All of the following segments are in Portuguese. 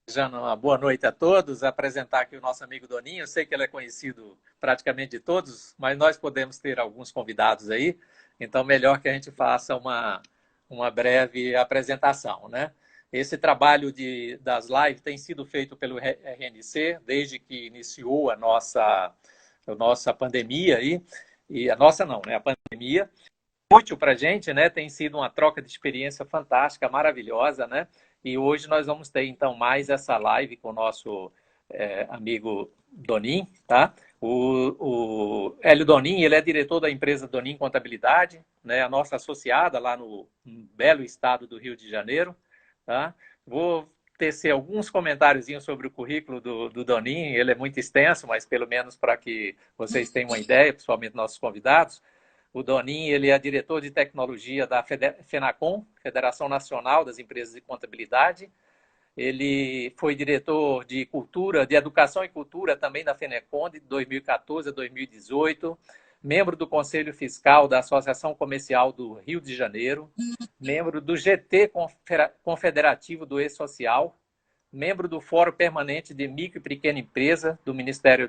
Desejando uma boa noite a todos, apresentar aqui o nosso amigo Doninho. Eu sei que ele é conhecido praticamente de todos, mas nós podemos ter alguns convidados aí, então melhor que a gente faça uma breve apresentação, né? Esse trabalho das lives tem sido feito pelo RNC desde que iniciou a nossa pandemia aí, e a nossa não, né? A pandemia. Útil para a gente, né? Tem sido uma troca de experiência fantástica, maravilhosa, né? E hoje nós vamos ter, então, mais essa live com o nosso amigo Donin, tá? O Hélio Donin, ele é diretor da empresa Donin Contabilidade, né? A nossa associada lá no belo estado do Rio de Janeiro, tá? Vou tecer alguns comentáriozinhos sobre o currículo do Donin, ele é muito extenso, mas pelo menos para que vocês tenham uma ideia, principalmente nossos convidados. O Donin, ele é diretor de tecnologia da FENACON, Federação Nacional das Empresas de Contabilidade. Ele foi diretor de cultura, de educação e cultura também da FENECON, de 2014 a 2018. Membro do Conselho Fiscal da Associação Comercial do Rio de Janeiro. Membro do GT Confederativo do E-Social. Membro do Fórum Permanente de Micro e Pequena Empresa do Ministério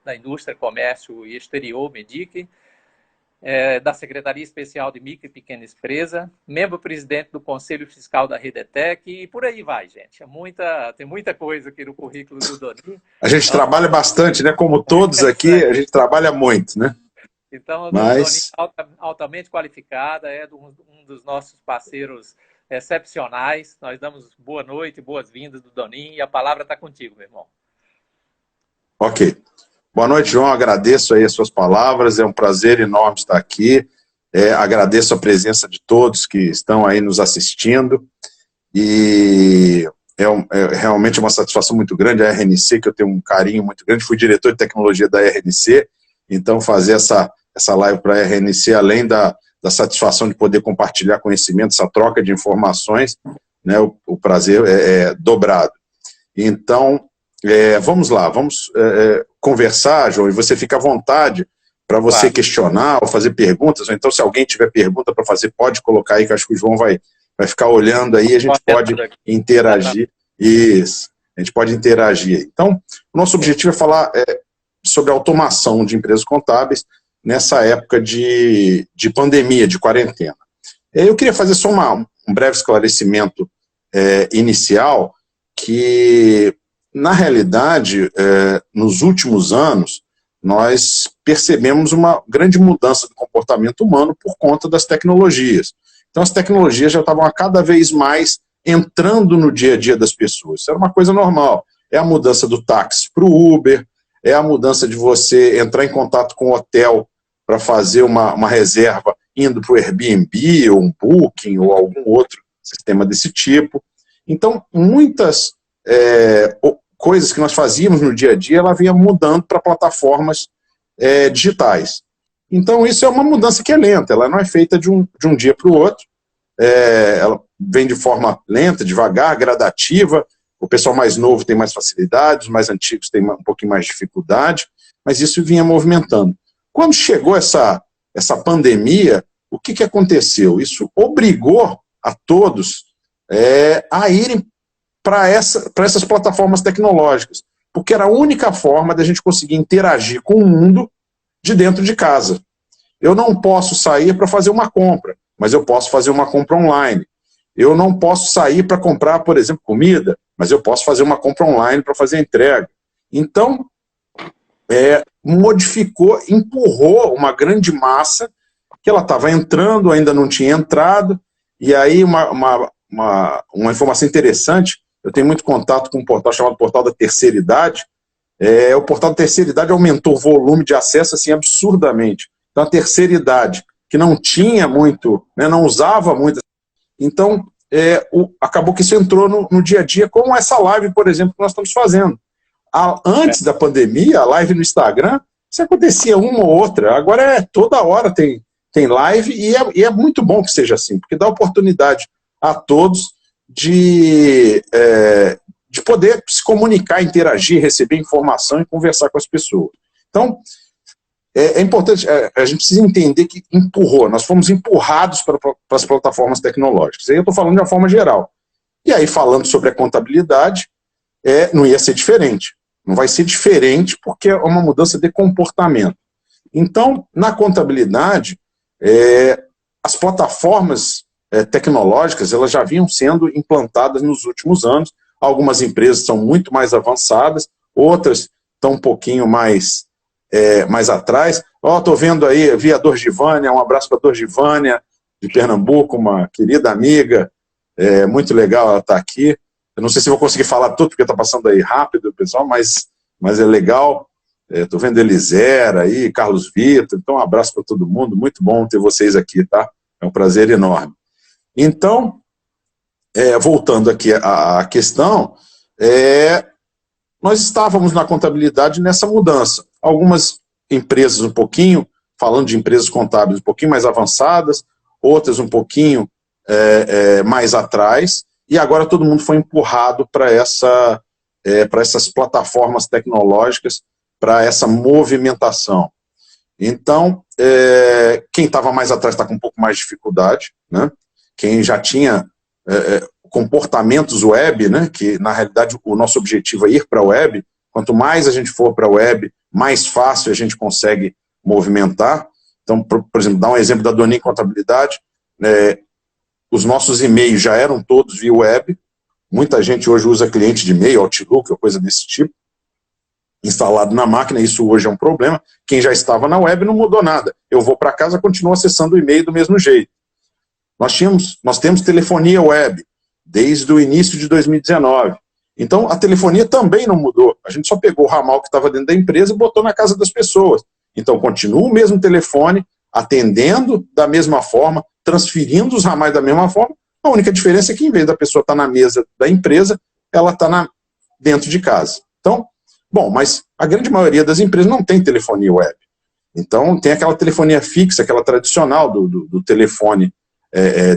da Indústria, Comércio e Exterior, MEDIC. Da Secretaria Especial de Micro e Pequena Empresa, membro-presidente do Conselho Fiscal da Redetec, e por aí vai, gente. Tem muita coisa aqui no currículo do Donin. A gente trabalha bastante, né? Como todos aqui, a gente trabalha muito, né? Então, o Donin é altamente qualificada, é um dos nossos parceiros excepcionais. Nós damos boa noite, boas-vindas do Donin, e a palavra está contigo, meu irmão. Ok. Boa noite, João. Agradeço aí as suas palavras. É um prazer enorme estar aqui. Agradeço a presença de todos que estão aí nos assistindo. E realmente uma satisfação muito grande. A RNC, que eu tenho um carinho muito grande. Fui diretor de tecnologia da RNC. Então, fazer essa live para a RNC, além da satisfação de poder compartilhar conhecimento, essa troca de informações, né, o prazer é dobrado. Então, vamos lá, vamos conversar, João, e você fica à vontade para você questionar ou fazer perguntas, ou então se alguém tiver pergunta para fazer, pode colocar aí, que acho que o João vai ficar olhando aí, a gente pode interagir. Isso, a gente pode interagir. Então, o nosso objetivo é falar sobre a automação de empresas contábeis nessa época de pandemia, de quarentena. Eu queria fazer só um breve esclarecimento inicial, que na realidade, nos últimos anos, nós percebemos uma grande mudança do comportamento humano por conta das tecnologias. Então, as tecnologias já estavam cada vez mais entrando no dia a dia das pessoas. Isso era uma coisa normal. É a mudança do táxi para o Uber, é a mudança de você entrar em contato com o hotel para fazer uma reserva indo para o Airbnb, ou um Booking, ou algum outro sistema desse tipo. Então, muitas coisas que nós fazíamos no dia a dia, ela vinha mudando para plataformas digitais. Então, isso é uma mudança que é lenta, ela não é feita de um dia para o outro, ela vem de forma lenta, devagar, gradativa, o pessoal mais novo tem mais facilidade, os mais antigos têm um pouquinho mais de dificuldade, mas isso vinha movimentando. Quando chegou essa pandemia, o que aconteceu? Isso obrigou a todos a irem para essas plataformas tecnológicas, porque era a única forma da gente conseguir interagir com o mundo de dentro de casa. Eu não posso sair para fazer uma compra, mas eu posso fazer uma compra online. Eu não posso sair para comprar, por exemplo, comida, mas eu posso fazer uma compra online para fazer a entrega. Então, modificou, empurrou uma grande massa que ela estava entrando, ainda não tinha entrado, e aí uma informação interessante, eu tenho muito contato com um portal chamado Portal da Terceira Idade. O Portal da Terceira Idade aumentou o volume de acesso assim, absurdamente. Então, a terceira idade, que não tinha muito, né, não usava muito, então acabou que isso entrou no dia a dia, como essa live, por exemplo, que nós estamos fazendo. Antes da pandemia, a live no Instagram, isso acontecia uma ou outra, agora toda hora tem live, e é muito bom que seja assim, porque dá oportunidade a todos de poder se comunicar, interagir, receber informação e conversar com as pessoas. Então, é importante, a gente precisa entender que nós fomos empurrados para as plataformas tecnológicas. Aí eu estou falando de uma forma geral. E aí, falando sobre a contabilidade, não ia ser diferente. Não vai ser diferente porque é uma mudança de comportamento. Então, na contabilidade, as plataformas tecnológicas elas já vinham sendo implantadas nos últimos anos. Algumas empresas são muito mais avançadas, outras estão um pouquinho mais atrás. Estou vendo aí, vi a Dorgivânia, um abraço para a Dorgivânia, de Pernambuco, uma querida amiga, muito legal ela estar aqui. Eu não sei se vou conseguir falar tudo, porque está passando aí rápido, pessoal, mas é legal. Estou vendo Elisera aí, Carlos Vitor, então um abraço para todo mundo, muito bom ter vocês aqui, tá? É um prazer enorme. Então, voltando aqui à questão, nós estávamos na contabilidade nessa mudança. Algumas empresas um pouquinho, falando de empresas contábeis um pouquinho mais avançadas, outras um pouquinho mais atrás, e agora todo mundo foi empurrado para essas plataformas tecnológicas, para essa movimentação. Então, quem estava mais atrás está com um pouco mais de dificuldade, né? Quem já tinha comportamentos web, né? Que na realidade o nosso objetivo é ir para a web, quanto mais a gente for para a web, mais fácil a gente consegue movimentar. Então, por exemplo, dar um exemplo da Doninha Contabilidade, os nossos e-mails já eram todos via web, muita gente hoje usa cliente de e-mail, Outlook, ou coisa desse tipo, instalado na máquina, isso hoje é um problema. Quem já estava na web não mudou nada. Eu vou para casa, continuo acessando o e-mail do mesmo jeito. Nós temos telefonia web desde o início de 2019. Então, a telefonia também não mudou. A gente só pegou o ramal que estava dentro da empresa e botou na casa das pessoas. Então, continua o mesmo telefone, atendendo da mesma forma, transferindo os ramais da mesma forma. A única diferença é que, em vez da pessoa estar na mesa da empresa, ela está dentro de casa. Então, bom, mas a grande maioria das empresas não tem telefonia web. Então, tem aquela telefonia fixa, aquela tradicional do telefone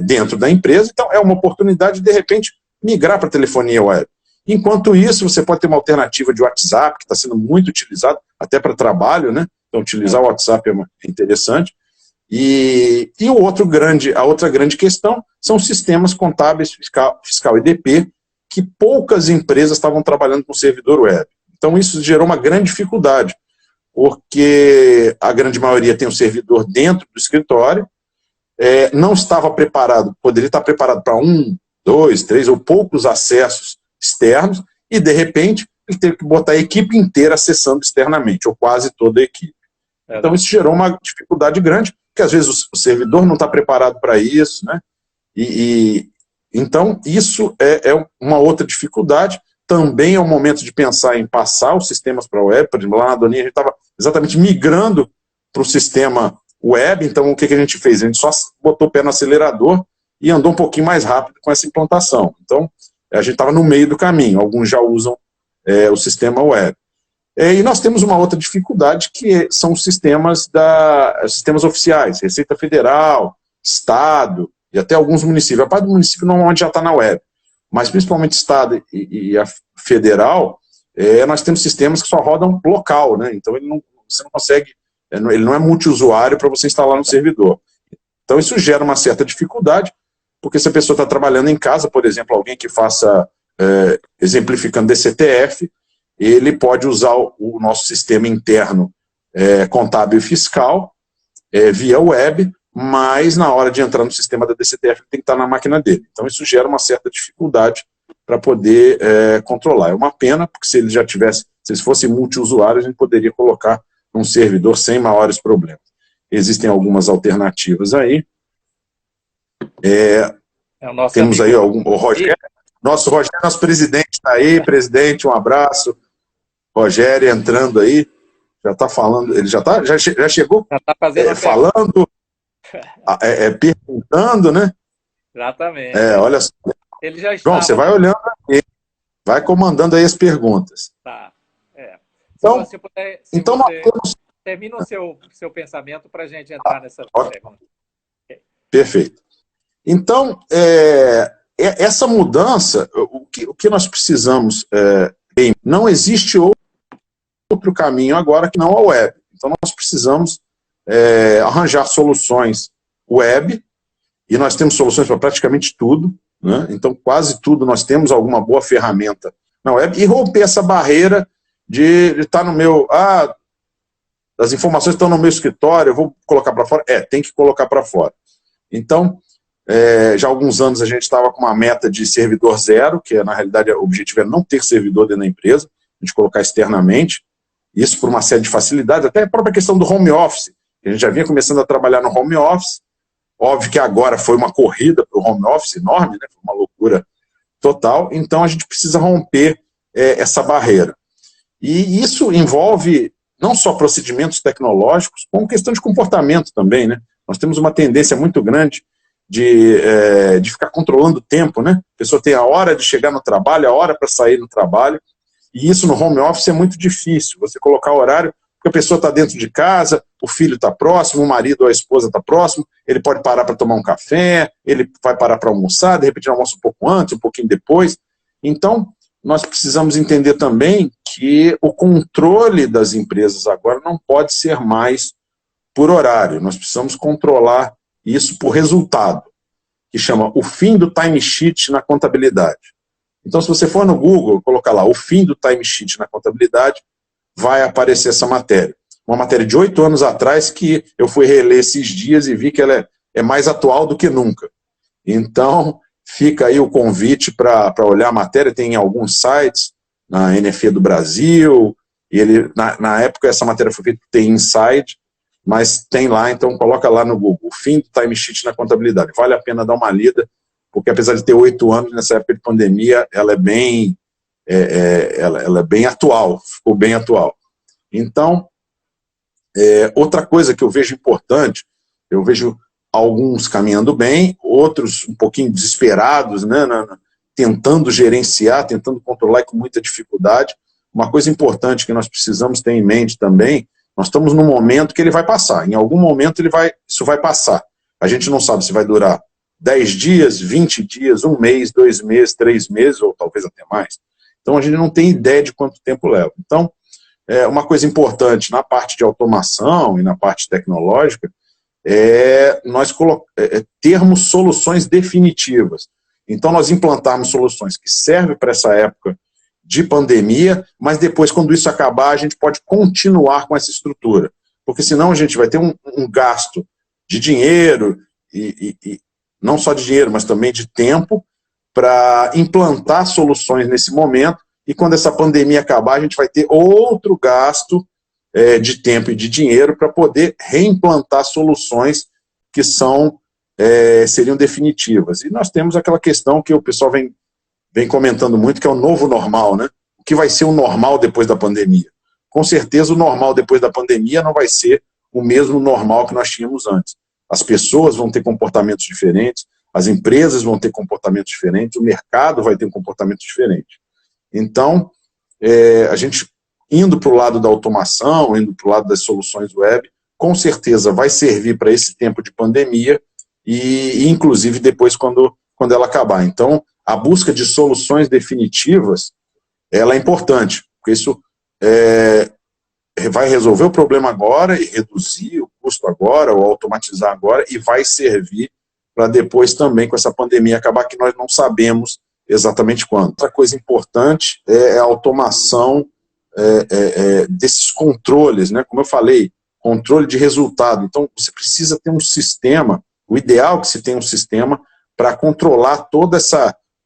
dentro da empresa. Então, é uma oportunidade de repente, migrar para a telefonia web. Enquanto isso, você pode ter uma alternativa de WhatsApp, que está sendo muito utilizado, até para trabalho, né? Então, utilizar o WhatsApp é interessante. E a outra grande questão são os sistemas contábeis, fiscal e DP, que poucas empresas estavam trabalhando com servidor web. Então, isso gerou uma grande dificuldade, porque a grande maioria tem um servidor dentro do escritório, não estava preparado, poderia estar preparado para 1, 2, 3 ou poucos acessos externos, e de repente ele teve que botar a equipe inteira acessando externamente, ou quase toda a equipe. Então isso gerou uma dificuldade grande, porque às vezes o servidor não está preparado para isso, né? Então isso é uma outra dificuldade. Também é o momento de pensar em passar os sistemas para a web. Por exemplo, lá na Doninha a gente estava exatamente migrando para o sistema web. Então o que a gente fez? A gente só botou o pé no acelerador e andou um pouquinho mais rápido com essa implantação. Então a gente estava no meio do caminho. Alguns já usam o sistema web. E nós temos uma outra dificuldade, que são os sistemas oficiais, Receita Federal, Estado e até alguns municípios. A parte do município normalmente já está na web, mas principalmente Estado e a Federal, nós temos sistemas que só rodam local, né? Então você não consegue, ele não é multiusuário para você instalar no servidor. Então isso gera uma certa dificuldade, porque se a pessoa está trabalhando em casa, por exemplo, alguém que faça, exemplificando DCTF, ele pode usar o nosso sistema interno contábil e fiscal via web, mas na hora de entrar no sistema da DCTF ele tem que estar na máquina dele. Então isso gera uma certa dificuldade para poder controlar. É uma pena, porque se eles fossem multiusuários, a gente poderia colocar um servidor sem maiores problemas. Existem algumas alternativas aí. Temos aí o Rogério, nosso presidente está aí. Presidente, um abraço. Rogério entrando aí, já está falando, ele já chegou falando, perguntando, né? Exatamente. Olha só. Ele já está. João, você vai olhando aí, vai comandando aí as perguntas. Tá. Então, termina o seu pensamento para a gente entrar nessa pergunta. Perfeito. Então, essa mudança, o que nós precisamos, não existe outro caminho agora que não a web. Então nós precisamos arranjar soluções web, e nós temos soluções para praticamente tudo, né? Então quase tudo nós temos alguma boa ferramenta na web e romper essa barreira de estar no meu... as informações estão no meu escritório, eu vou colocar para fora? Tem que colocar para fora. Então, já há alguns anos a gente estava com uma meta de servidor zero, que na realidade o objetivo é não ter servidor dentro da empresa, a gente colocar externamente, isso por uma série de facilidades, até a própria questão do home office, a gente já vinha começando a trabalhar no home office, óbvio que agora foi uma corrida para o home office enorme, né? Foi uma loucura total, então a gente precisa romper essa barreira. E isso envolve não só procedimentos tecnológicos, como questão de comportamento também, né? Nós temos uma tendência muito grande de ficar controlando o tempo, né? A pessoa tem a hora de chegar no trabalho, a hora para sair do trabalho, e isso no home office é muito difícil, você colocar o horário, porque a pessoa está dentro de casa, o filho está próximo, o marido ou a esposa está próximo, ele pode parar para tomar um café, ele vai parar para almoçar, de repente almoça um pouco antes, um pouquinho depois. Então, nós precisamos entender também que o controle das empresas agora não pode ser mais por horário, nós precisamos controlar isso por resultado, que chama o fim do timesheet na contabilidade. Então, se você for no Google, colocar lá o fim do timesheet na contabilidade, vai aparecer essa matéria. Uma matéria de 8 anos atrás que eu fui reler esses dias e vi que ela é mais atual do que nunca. Então, fica aí o convite para olhar a matéria, tem em alguns sites, na NFE do Brasil, e na época essa matéria foi feita por TI Inside, mas tem lá, então coloca lá no Google, o fim do timesheet na contabilidade. Vale a pena dar uma lida, porque apesar de ter 8 anos, nessa época de pandemia, ela é bem, ela é bem atual, ficou bem atual. Então, outra coisa que eu vejo importante, eu vejo alguns caminhando bem, outros um pouquinho desesperados, né, tentando gerenciar, tentando controlar e com muita dificuldade. Uma coisa importante que nós precisamos ter em mente também, nós estamos num momento que ele vai passar, em algum momento isso vai passar. A gente não sabe se vai durar 10 dias, 20 dias, 1 mês, 2 meses, 3 meses, ou talvez até mais. Então a gente não tem ideia de quanto tempo leva. Então, uma coisa importante na parte de automação e na parte tecnológica nós termos soluções definitivas. Então nós implantarmos soluções que servem para essa época de pandemia, mas depois, quando isso acabar, a gente pode continuar com essa estrutura. Porque senão a gente vai ter um gasto de dinheiro, e não só de dinheiro, mas também de tempo, para implantar soluções nesse momento, e quando essa pandemia acabar, a gente vai ter outro gasto de tempo e de dinheiro para poder reimplantar soluções que seriam definitivas. E nós temos aquela questão que o pessoal vem comentando muito, que é o novo normal, né? O que vai ser o normal depois da pandemia? Com certeza o normal depois da pandemia não vai ser o mesmo normal que nós tínhamos antes. As pessoas vão ter comportamentos diferentes, as empresas vão ter comportamentos diferentes, o mercado vai ter um comportamento diferente. Então, a gente indo para o lado da automação, indo para o lado das soluções web, com certeza vai servir para esse tempo de pandemia e inclusive depois quando ela acabar. Então, a busca de soluções definitivas, ela é importante, porque isso vai resolver o problema agora e reduzir o custo agora, ou automatizar agora, e vai servir para depois também, com essa pandemia acabar, que nós não sabemos exatamente quando. Outra coisa importante é a automação desses controles, né? Como eu falei, controle de resultado. Então, você precisa ter um sistema, o ideal é que se tenha um sistema para controlar todo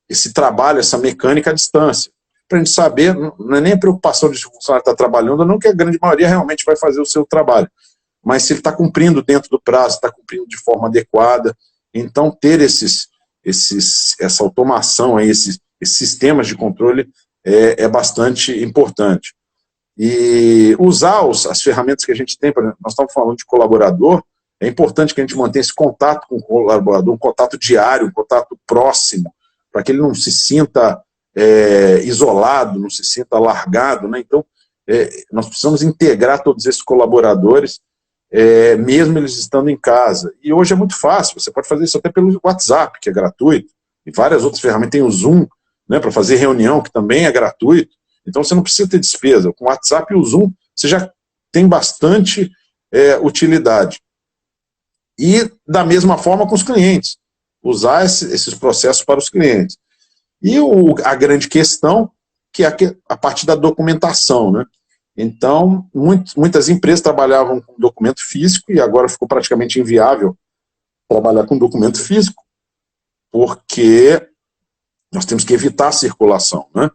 esse trabalho, essa mecânica à distância. Para a gente saber, não é nem a preocupação de se o funcionário está trabalhando, não que a grande maioria realmente vai fazer o seu trabalho, mas se ele está cumprindo dentro do prazo, está cumprindo de forma adequada. Então, ter essa automação, esses sistemas de controle é bastante importante. E usar as ferramentas que a gente tem, por exemplo, nós estamos falando de colaborador, é importante que a gente mantenha esse contato com o colaborador, um contato diário, um contato próximo, para que ele não se sinta isolado, não se sinta largado, né? Então, nós precisamos integrar todos esses colaboradores, mesmo eles estando em casa. E hoje é muito fácil, você pode fazer isso até pelo WhatsApp, que é gratuito, e várias outras ferramentas, tem o Zoom, né, para fazer reunião, que também é gratuito. Então você não precisa ter despesa. Com o WhatsApp e o Zoom, você já tem bastante utilidade. E da mesma forma com os clientes, usar esses processos para os clientes. E a grande questão, que é a parte da documentação, né? Então, muitas empresas trabalhavam com documento físico e agora ficou praticamente inviável trabalhar com documento físico, porque nós temos que evitar a circulação, né?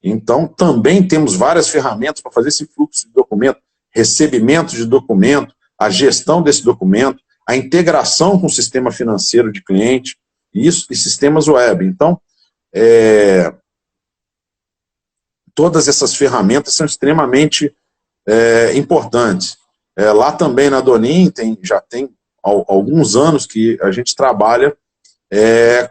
Então, também temos várias ferramentas para fazer esse fluxo de documento, recebimento de documento, a gestão desse documento, a integração com o sistema financeiro de cliente, e sistemas web. Então, todas essas ferramentas são extremamente importantes. Lá também na Donin, já tem alguns anos que a gente trabalha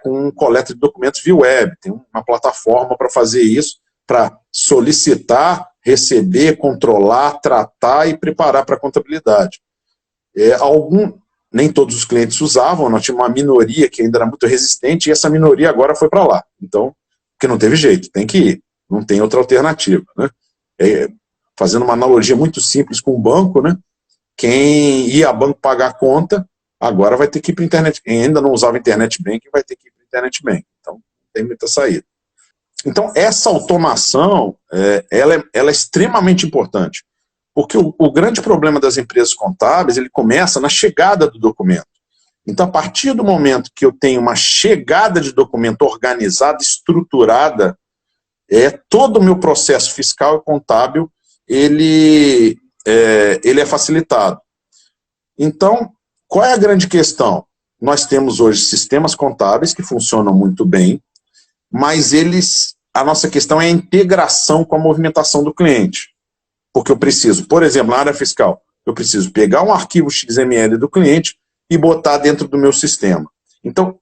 com coleta de documentos via web. Tem uma plataforma para fazer isso, para solicitar, receber, controlar, tratar e preparar para a contabilidade. Nem todos os clientes usavam, nós tínhamos uma minoria que ainda era muito resistente, e essa minoria agora foi para lá. Então, porque não teve jeito, tem que ir, não tem outra alternativa, né? Fazendo uma analogia muito simples com o banco, né? Quem ia a banco pagar a conta, agora vai ter que ir para a internet. Quem ainda não usava internet banking vai ter que ir para a internet banking. Então, não tem muita saída. Então, essa automação, ela é extremamente importante, porque o grande problema das empresas contábeis, ele começa na chegada do documento. Então, a partir do momento que eu tenho uma chegada de documento organizada, estruturada, todo o meu processo fiscal e contábil, ele é facilitado. Então, qual é a grande questão? Nós temos hoje sistemas contábeis que funcionam muito bem, mas a nossa questão é a integração com a movimentação do cliente. Porque eu preciso, por exemplo, na área fiscal, eu preciso pegar um arquivo XML do cliente e botar dentro do meu sistema. Então,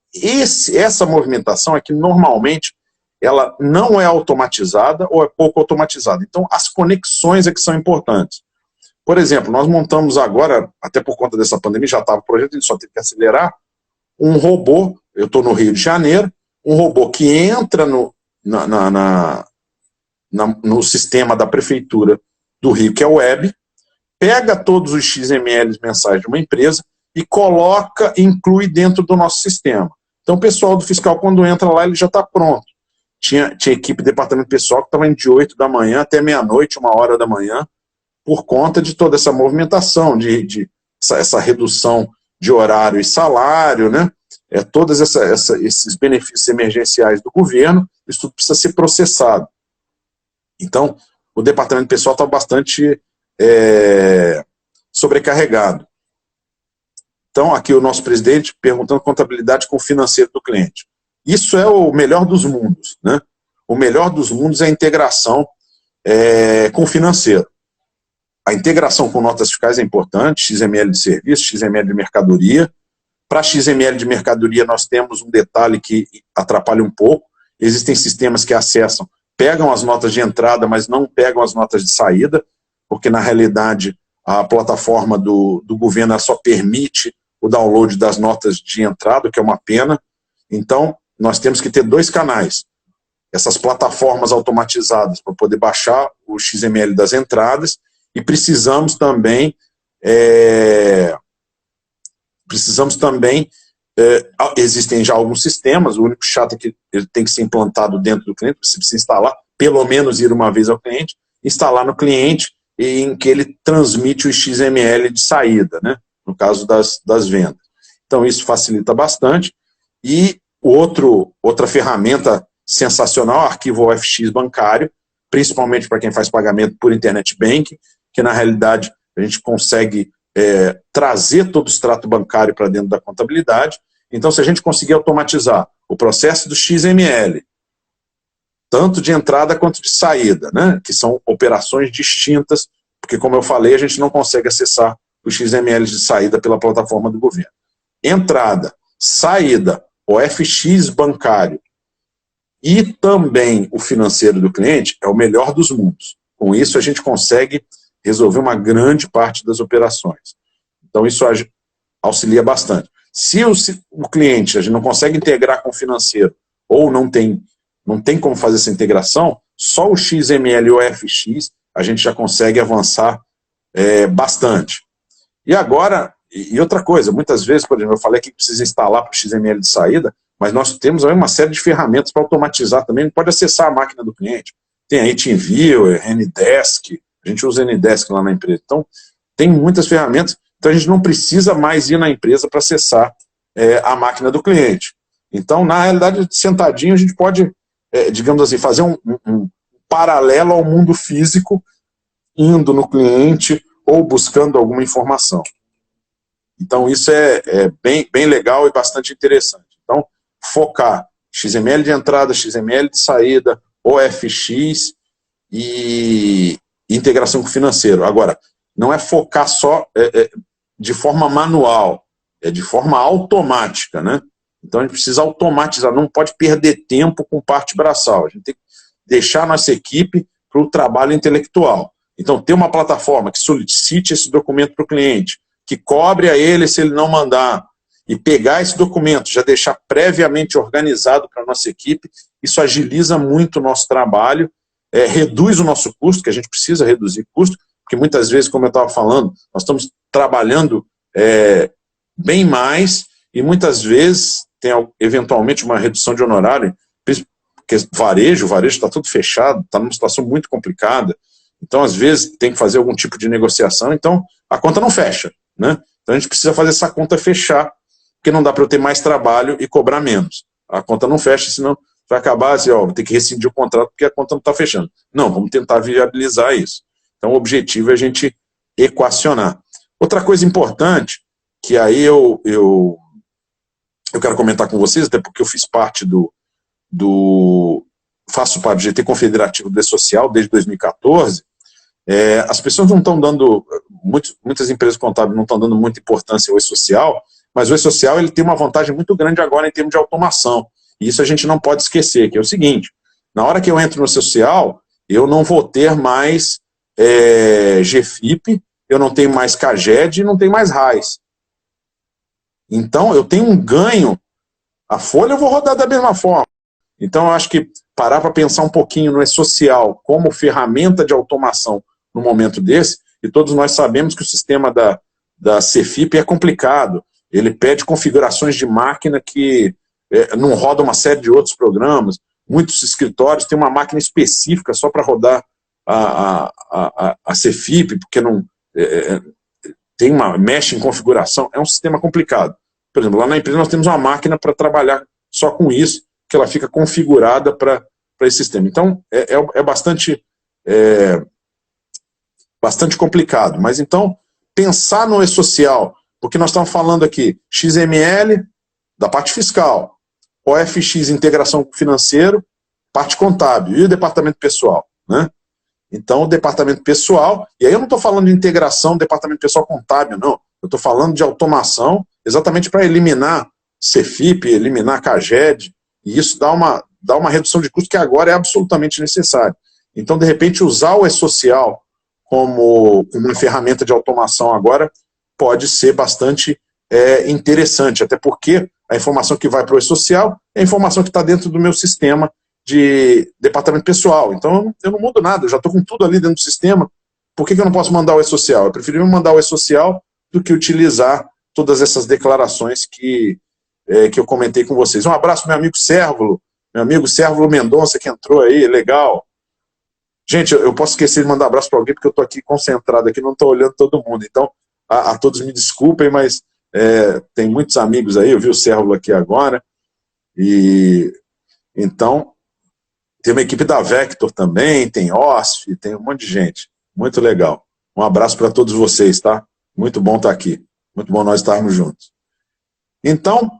essa movimentação é que normalmente ela não é automatizada ou é pouco automatizada. Então, as conexões é que são importantes. Por exemplo, nós montamos agora, até por conta dessa pandemia, já estava o projeto, ele só teve que acelerar, um robô, eu estou no Rio de Janeiro, um robô que entra no sistema da prefeitura do Rio, que é o web, pega todos os XMLs mensais de uma empresa e inclui dentro do nosso sistema. Então, o pessoal do fiscal, quando entra lá, ele já está pronto. Tinha equipe, departamento pessoal, que estava indo de 8 da manhã até meia-noite, 1h da manhã, por conta de toda essa movimentação, essa redução de horário e salário, né? Todos esses benefícios emergenciais do governo, isso tudo precisa ser processado. Então, o departamento pessoal está bastante sobrecarregado. Então, aqui o nosso presidente perguntando contabilidade com o financeiro do cliente. Isso é o melhor dos mundos, né? O melhor dos mundos é a integração com o financeiro. A integração com notas fiscais é importante, XML de serviço, XML de mercadoria. Para XML de mercadoria, nós temos um detalhe que atrapalha um pouco. Existem sistemas que pegam as notas de entrada, mas não pegam as notas de saída, porque, na realidade, a plataforma do governo só permite o download das notas de entrada, que é uma pena. Então, nós temos que ter 2 canais. Essas plataformas automatizadas para poder baixar o XML das entradas, e precisamos também existem já alguns sistemas, o único chato é que ele tem que ser implantado dentro do cliente, você precisa instalar, pelo menos ir uma vez ao cliente, instalar no cliente, em que ele transmite o XML de saída, né, no caso das vendas. Então isso facilita bastante. E outra ferramenta sensacional, arquivo OFX bancário, principalmente para quem faz pagamento por internet banking, que na realidade a gente consegue trazer todo o extrato bancário para dentro da contabilidade. Então, se a gente conseguir automatizar o processo do XML, tanto de entrada quanto de saída, né, que são operações distintas, porque, como eu falei, a gente não consegue acessar os XML de saída pela plataforma do governo. Entrada, saída, OFX bancário e também o financeiro do cliente é o melhor dos mundos. Com isso, a gente consegue resolver uma grande parte das operações. Então, isso auxilia bastante. Se o cliente, a gente não consegue integrar com o financeiro, ou não tem como fazer essa integração, só o XML e o OFX a gente já consegue avançar bastante. E agora, e outra coisa, muitas vezes, por exemplo, eu falei que precisa instalar para o XML de saída, mas nós temos aí uma série de ferramentas para automatizar também, ele pode acessar a máquina do cliente. tem aí TeamViewer, Zendesk, a gente usa Zendesk lá na empresa. Então, tem muitas ferramentas, então a gente não precisa mais ir na empresa para acessar a máquina do cliente. Então, na realidade, sentadinho, a gente pode, digamos assim, fazer um paralelo ao mundo físico, indo no cliente ou buscando alguma informação. Então, isso é bem legal e bastante interessante. Então, focar XML de entrada, XML de saída, OFX e integração com o financeiro. Agora, não é focar só de forma manual, é de forma automática, né? Então, a gente precisa automatizar, não pode perder tempo com parte braçal. A gente tem que deixar a nossa equipe para o trabalho intelectual. Então, ter uma plataforma que solicite esse documento para o cliente, que cobre a ele se ele não mandar, e pegar esse documento, já deixar previamente organizado para a nossa equipe, isso agiliza muito o nosso trabalho, reduz o nosso custo, que a gente precisa reduzir custo, porque muitas vezes, como eu estava falando, nós estamos trabalhando bem mais, e muitas vezes tem eventualmente uma redução de honorário, porque o varejo está tudo fechado, está numa situação muito complicada, então às vezes tem que fazer algum tipo de negociação, então a conta não fecha, né? Então a gente precisa fazer essa conta fechar, porque não dá para eu ter mais trabalho e cobrar menos. A conta não fecha, senão vai acabar assim, vou ter que rescindir o contrato porque a conta não está fechando. Não, vamos tentar viabilizar isso. Então o objetivo é a gente equacionar. Outra coisa importante, que aí eu quero comentar com vocês, até porque eu fiz parte faço parte do GT Confederativo do E-Social desde 2014, as pessoas não estão dando, muitas empresas contábeis não estão dando muita importância ao E-Social, mas o E-Social ele tem uma vantagem muito grande agora em termos de automação, e isso a gente não pode esquecer, que é o seguinte, na hora que eu entro no E-Social, eu não vou ter mais GFIP, eu não tenho mais CAGED e não tenho mais RAIS. Então, eu tenho um ganho, a folha eu vou rodar da mesma forma. Então, eu acho que parar para pensar um pouquinho no E-Social como ferramenta de automação no momento desse, e todos nós sabemos que o sistema da CFIP é complicado, ele pede configurações de máquina que não roda uma série de outros programas, muitos escritórios têm uma máquina específica só para rodar a CFIP, porque não mexe em configuração, é um sistema complicado. Por exemplo, lá na empresa nós temos uma máquina para trabalhar só com isso, que ela fica configurada para esse sistema. Então, é bastante complicado. Mas então, pensar no E-Social, porque nós estamos falando aqui, XML, da parte fiscal, OFX, integração com o financeiro, parte contábil, e o departamento pessoal, né? Então, o departamento pessoal, e aí eu não estou falando de integração departamento pessoal contábil, não. Eu estou falando de automação, exatamente para eliminar CFIP, eliminar CAGED, e isso dá uma redução de custo que agora é absolutamente necessário. Então, de repente, usar o E-Social como uma ferramenta de automação agora pode ser bastante interessante, até porque a informação que vai para o E-Social é a informação que está dentro do meu sistema de departamento pessoal. Então, eu não mudo nada, eu já estou com tudo ali dentro do sistema. Por que eu não posso mandar o E-Social? Eu prefiro mandar o E-Social do que utilizar todas essas declarações que eu comentei com vocês. Um abraço, meu amigo Sérvulo Mendonça, que entrou aí, legal. Gente, eu posso esquecer de mandar um abraço para alguém, porque eu estou aqui concentrado, aqui não estou olhando todo mundo. Então, a todos me desculpem, mas tem muitos amigos aí, eu vi o Sérvulo aqui agora, e então, tem uma equipe da Vector também, tem OSF, tem um monte de gente. Muito legal. Um abraço para todos vocês, tá? Muito bom estar aqui. Muito bom nós estarmos juntos. Então,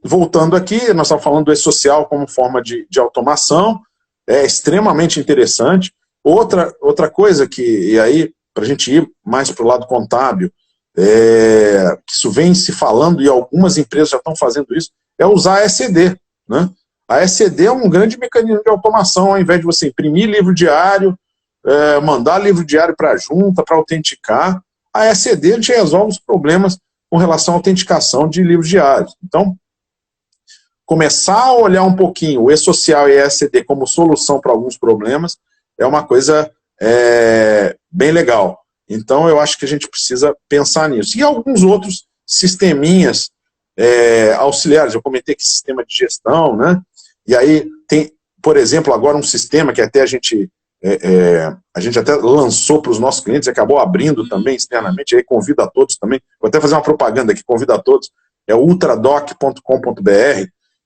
voltando aqui, nós estamos falando do E-Social como forma de automação, é extremamente interessante. Outra coisa e aí, para a gente ir mais para o lado contábil, que isso vem se falando, e algumas empresas já estão fazendo isso, é usar a ECD, né? A ECD é um grande mecanismo de automação, ao invés de você imprimir livro diário, mandar livro diário para a junta, para autenticar, a ECD a gente resolve os problemas com relação à autenticação de livros diários. Então, começar a olhar um pouquinho o E-Social e a ECD como solução para alguns problemas é uma coisa bem legal. Então, eu acho que a gente precisa pensar nisso. E alguns outros sisteminhas auxiliares, eu comentei que sistema de gestão, né? E aí por exemplo, agora um sistema que até a gente até lançou para os nossos clientes, acabou abrindo também externamente, aí convido a todos também, vou até fazer uma propaganda aqui, convido a todos, é o ultradoc.com.br,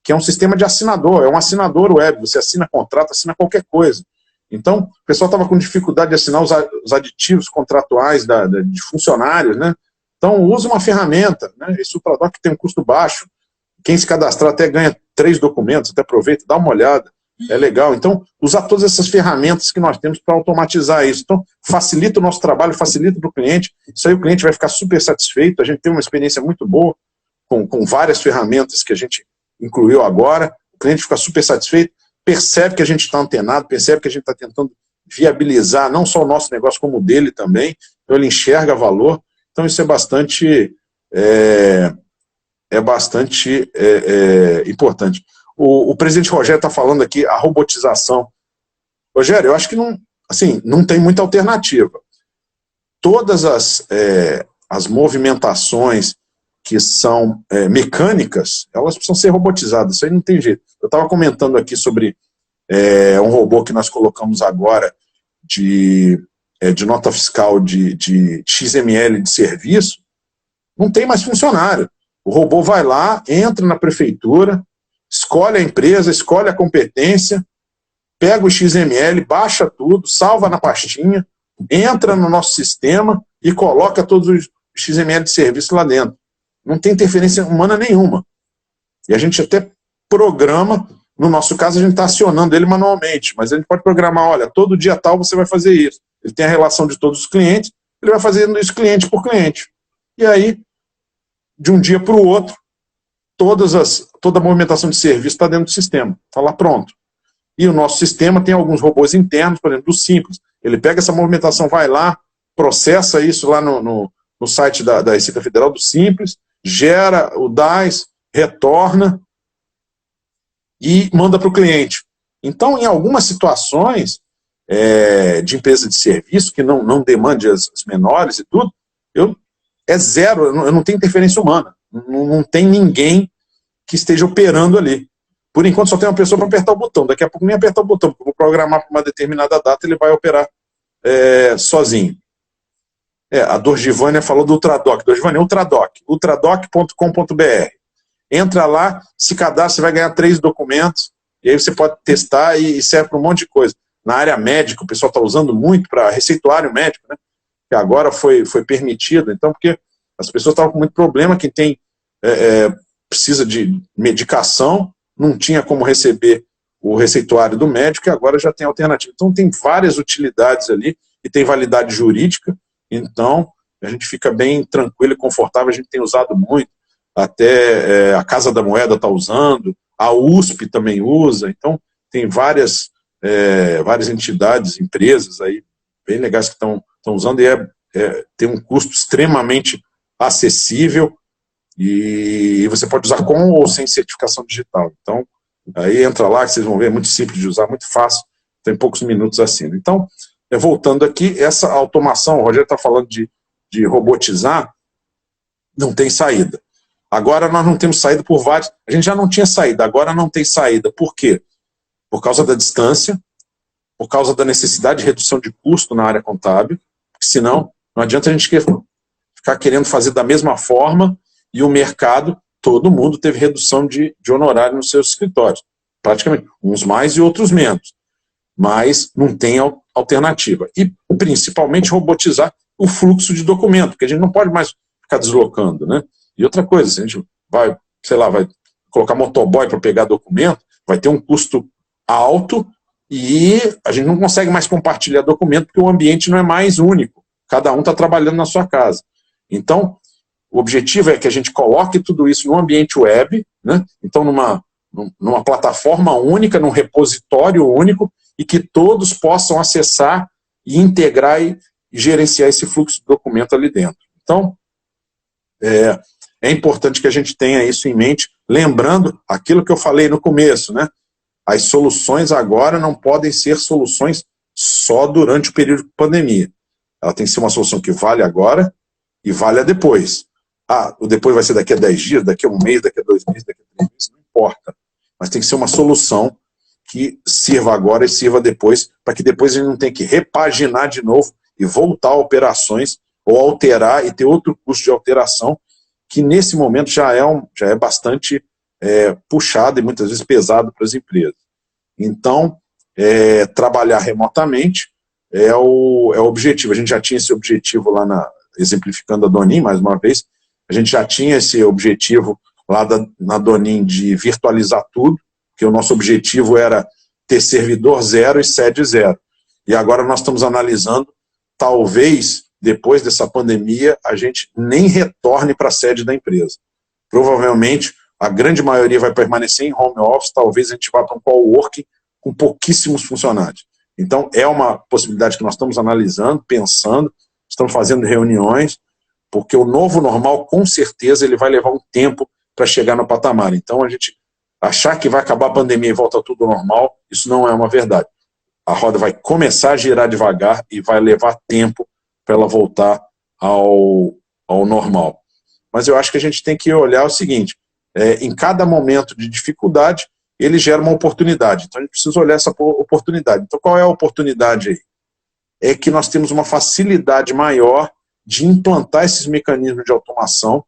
que é um sistema de assinador, é um assinador web, você assina contrato, assina qualquer coisa. Então, o pessoal estava com dificuldade de assinar os aditivos contratuais de funcionários, né? Então, usa uma ferramenta, né? Esse Ultradoc tem um custo baixo, quem se cadastrar até ganha 3 documentos, até aproveita, dá uma olhada, é legal. Então, usar todas essas ferramentas que nós temos para automatizar isso. Então, facilita o nosso trabalho, facilita para o cliente, isso aí o cliente vai ficar super satisfeito, a gente tem uma experiência muito boa com várias ferramentas que a gente incluiu agora, o cliente fica super satisfeito, percebe que a gente está antenado, percebe que a gente está tentando viabilizar não só o nosso negócio, como o dele também, então ele enxerga valor, então isso é bastante importante. O presidente Rogério está falando aqui, a robotização. Rogério, eu acho que não tem muita alternativa. Todas as movimentações que são mecânicas, elas precisam ser robotizadas, isso aí não tem jeito. Eu estava comentando aqui sobre um robô que nós colocamos agora de nota fiscal de XML de serviço, não tem mais funcionário. O robô vai lá, entra na prefeitura, escolhe a empresa, escolhe a competência, pega o XML, baixa tudo, salva na pastinha, entra no nosso sistema e coloca todos os XML de serviço lá dentro. Não tem interferência humana nenhuma. E a gente até programa, no nosso caso a gente está acionando ele manualmente, mas a gente pode programar, olha, todo dia tal você vai fazer isso. Ele tem a relação de todos os clientes, ele vai fazendo isso cliente por cliente. E aí, de um dia para o outro, toda a movimentação de serviço está dentro do sistema, está lá pronto. E o nosso sistema tem alguns robôs internos, por exemplo, do Simples. Ele pega essa movimentação, vai lá, processa isso lá no site da Receita Federal do Simples, gera o DAS, retorna e manda para o cliente. Então, em algumas situações de empresa de serviço, que não demande as menores e tudo, é zero, eu não tenho interferência humana. Não tem ninguém que esteja operando ali. Por enquanto só tem uma pessoa para apertar o botão. Daqui a pouco nem apertar o botão, porque eu vou programar para uma determinada data, ele vai operar sozinho. A Dorgivânia falou do Ultradoc. Dorgivânia, ultradoc.com.br. Entra lá, se cadastra, você vai ganhar 3 documentos, e aí você pode testar e serve para um monte de coisa. Na área médica, o pessoal está usando muito para receituário médico, né? Que agora foi permitido, então, porque as pessoas estavam com muito problema, quem precisa de medicação, não tinha como receber o receituário do médico, e agora já tem alternativa. Então tem várias utilidades ali, e tem validade jurídica, então a gente fica bem tranquilo e confortável, a gente tem usado muito, até a Casa da Moeda está usando, a USP também usa, então tem várias entidades, empresas aí, bem legais que estão usando, e tem um custo extremamente acessível, e você pode usar com ou sem certificação digital. Então, aí entra lá, que vocês vão ver, é muito simples de usar, muito fácil, tem poucos minutos assim. Então, voltando aqui, essa automação, o Rogério está falando de robotizar, não tem saída. Agora nós não temos saída por vários, a gente já não tinha saída, agora não tem saída. Por quê? Por causa da distância, por causa da necessidade de redução de custo na área contábil, porque senão não adianta a gente ficar querendo fazer da mesma forma, e o mercado, todo mundo teve redução de honorário nos seus escritórios. Praticamente, uns mais e outros menos. Mas não tem alternativa. E, principalmente, robotizar o fluxo de documento, porque a gente não pode mais ficar deslocando, né? E outra coisa, se a gente vai colocar motoboy para pegar documento, vai ter um custo alto e a gente não consegue mais compartilhar documento, porque o ambiente não é mais único. Cada um está trabalhando na sua casa. Então, o objetivo é que a gente coloque tudo isso no ambiente web, né? Então numa plataforma única, num repositório único, e que todos possam acessar e integrar e gerenciar esse fluxo de documento ali dentro. Então, é importante que a gente tenha isso em mente, lembrando aquilo que eu falei no começo, né? As soluções agora não podem ser soluções só durante o período de pandemia. Ela tem que ser uma solução que vale agora e vale depois. O depois vai ser daqui a 10 dias, daqui a um mês, daqui a 2 meses, daqui a 3 meses, não importa. Mas tem que ser uma solução que sirva agora e sirva depois, para que depois a gente não tenha que repaginar de novo e voltar a operações ou alterar e ter outro custo de alteração, que nesse momento já é bastante puxado e muitas vezes pesado para as empresas. Então, trabalhar remotamente é o objetivo. A gente já tinha esse objetivo lá exemplificando a Donin, mais uma vez, a gente já tinha esse objetivo lá na Donin de virtualizar tudo, que o nosso objetivo era ter servidor zero e sede zero. E agora nós estamos analisando, talvez, depois dessa pandemia, a gente nem retorne para a sede da empresa. Provavelmente, a grande maioria vai permanecer em home office, talvez a gente vá para um coworking com pouquíssimos funcionários. Então, é uma possibilidade que nós estamos analisando, pensando, estamos fazendo reuniões, porque o novo normal, com certeza, ele vai levar um tempo para chegar no patamar. Então, a gente achar que vai acabar a pandemia e volta tudo normal, isso não é uma verdade. A roda vai começar a girar devagar e vai levar tempo para ela voltar ao normal. Mas eu acho que a gente tem que olhar o seguinte, em cada momento de dificuldade, ele gera uma oportunidade. Então a gente precisa olhar essa oportunidade. Então qual é a oportunidade aí? É que nós temos uma facilidade maior de implantar esses mecanismos de automação,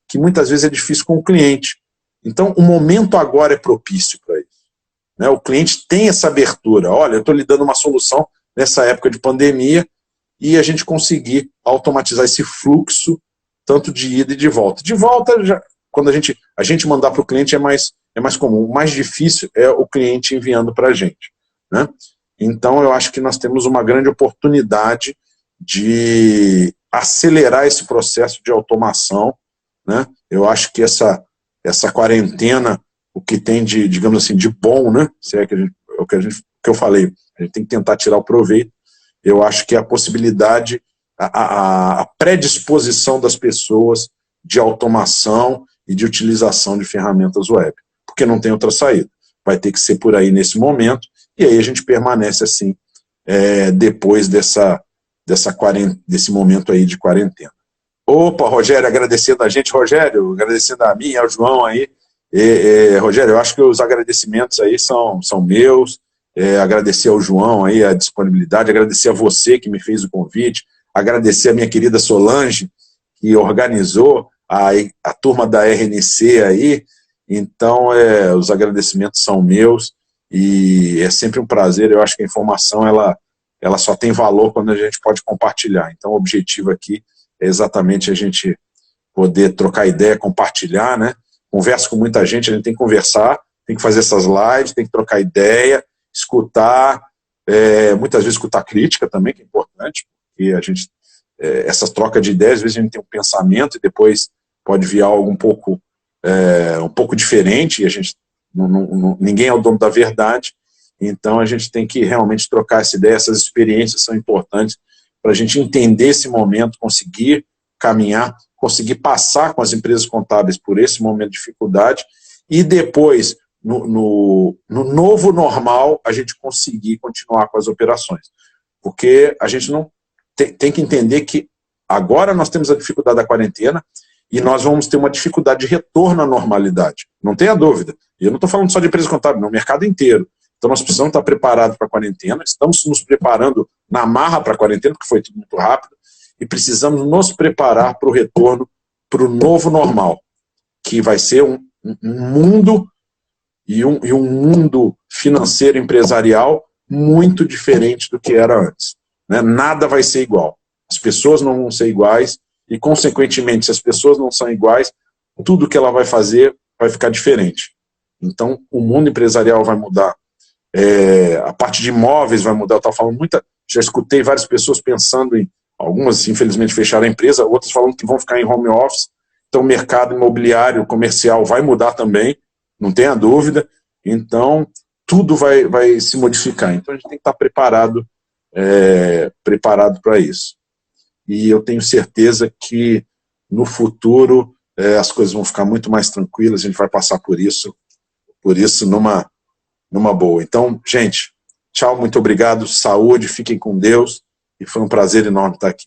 que muitas vezes é difícil com o cliente. Então o momento agora é propício para isso. Né? O cliente tem essa abertura. Olha, eu estou lhe dando uma solução nessa época de pandemia e a gente conseguir automatizar esse fluxo tanto de ida e de volta. De volta, já, quando a gente mandar para o cliente é mais comum. O mais difícil é o cliente enviando para a gente. Né? Então, eu acho que nós temos uma grande oportunidade de acelerar esse processo de automação. Né? Eu acho que essa quarentena, o que tem de, digamos assim, de bom, né? Se é que o que eu falei, a gente tem que tentar tirar o proveito. Eu acho que a possibilidade, a predisposição das pessoas de automação e de utilização de ferramentas web, porque não tem outra saída. Vai ter que ser por aí nesse momento, e aí a gente permanece assim, depois desse momento aí de quarentena. Opa, Rogério, agradecendo a gente, Rogério, agradecendo a mim, ao João aí. Rogério, eu acho que os agradecimentos aí são meus, agradecer ao João aí a disponibilidade, agradecer a você que me fez o convite, agradecer a minha querida Solange, que organizou a turma da RNC aí. Então, os agradecimentos são meus, e é sempre um prazer. Eu acho que a informação, ela só tem valor quando a gente pode compartilhar. Então, o objetivo aqui é exatamente a gente poder trocar ideia, compartilhar, né? Converso com muita gente, a gente tem que conversar, tem que fazer essas lives, tem que trocar ideia, escutar, muitas vezes escutar crítica também, que é importante, porque a gente, essas trocas de ideias, às vezes a gente tem um pensamento e depois pode vir algo um pouco diferente, e a gente, ninguém é o dono da verdade, então a gente tem que realmente trocar essa ideia, essas experiências são importantes para a gente entender esse momento, conseguir caminhar, conseguir passar com as empresas contábeis por esse momento de dificuldade, e depois, no novo normal, a gente conseguir continuar com as operações. Porque a gente não tem que entender que agora nós temos a dificuldade da quarentena e nós vamos ter uma dificuldade de retorno à normalidade. Não tenha dúvida. E eu não estou falando só de empresa contábil, no mercado inteiro. Então nós precisamos estar preparados para a quarentena, estamos nos preparando na marra para a quarentena, porque foi tudo muito rápido, e precisamos nos preparar para o retorno para o novo normal, que vai ser um mundo e um mundo financeiro empresarial muito diferente do que era antes. Né? Nada vai ser igual. As pessoas não vão ser iguais e, consequentemente, se as pessoas não são iguais, tudo que ela vai fazer vai ficar diferente. Então, o mundo empresarial vai mudar. A parte de imóveis vai mudar. Eu estava falando já escutei várias pessoas pensando em, algumas infelizmente fecharam a empresa, outras falando que vão ficar em home office. Então o mercado imobiliário, comercial vai mudar também, não tenha dúvida. Então tudo vai se modificar. Então a gente tem que estar preparado para isso. E eu tenho certeza que no futuro as coisas vão ficar muito mais tranquilas, a gente vai passar por isso numa boa. Então, gente, tchau, muito obrigado, saúde, fiquem com Deus, e foi um prazer enorme estar aqui.